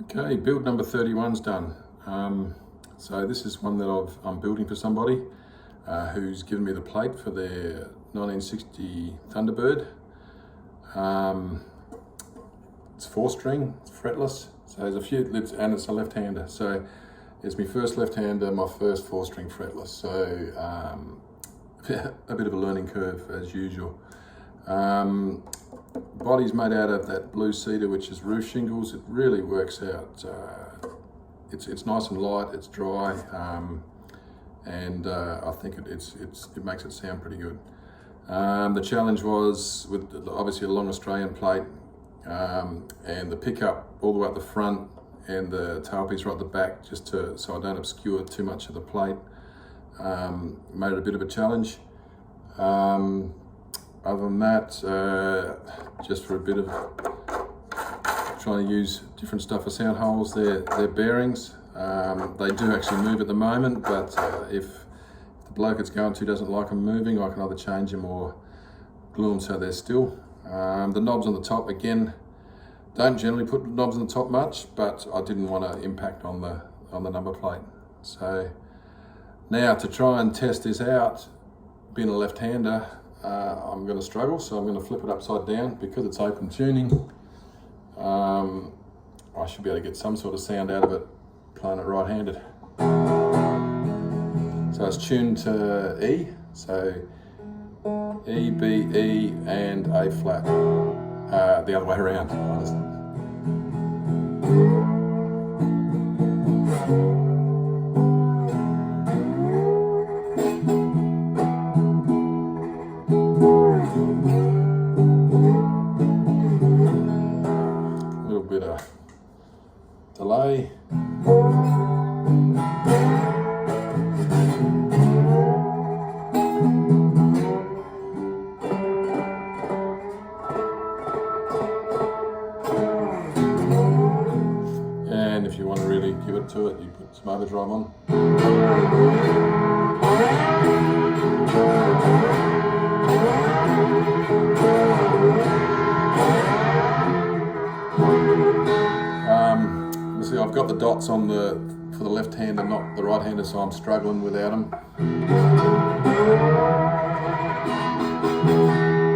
Okay, build number 31's done. So this is one that I'm building for somebody who's given me the plate for their 1960 Thunderbird. It's 4-string, it's fretless, so there's a few lips, and it's a left-hander. So it's my first left-hander, my first 4-string fretless. So a bit of a learning curve as usual. Body's made out of that blue cedar, which is roof shingles. It really works out. It's nice and light. It's dry, and I think it makes it sound pretty good. The challenge was with obviously a long Australian plate, and the pickup all the way up the front and the tailpiece right at the back, just so I don't obscure too much of the plate. Made it a bit of a challenge. Other than that, just for a bit of trying to use different stuff for sound holes, they're bearings. They do actually move at the moment, but if the bloke it's going to doesn't like them moving, I can either change them or glue them so they're still. The knobs on the top, again, don't generally put knobs on the top much, but I didn't want to impact on the number plate. So now to try and test this out, being a left-hander, I'm going to struggle, so I'm going to flip it upside down. Because it's open tuning, I should be able to get some sort of sound out of it playing it right-handed. So it's tuned to E, so E, B, E, and A flat. The other way around. A little bit of delay. And if you want to really give it to it, you put some overdrive on. See, I've got the dots on for the left hander, not the right hander, so I'm struggling without them.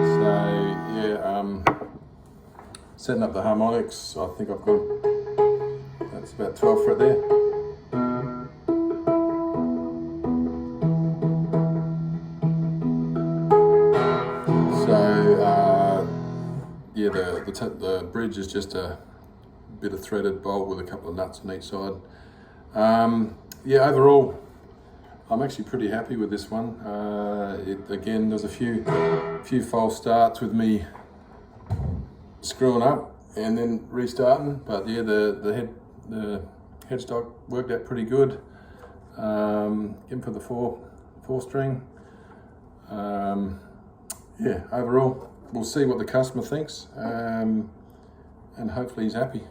So yeah, setting up the harmonics, I think I've got, that's about 12 fret there. So yeah, the bridge is just a bit of threaded bolt with a couple of nuts on each side. Yeah, overall, I'm actually pretty happy with this one. Again, there's a few false starts with me screwing up and then restarting, but yeah, the headstock worked out pretty good. Even for the four string. Yeah, overall, we'll see what the customer thinks, and hopefully he's happy.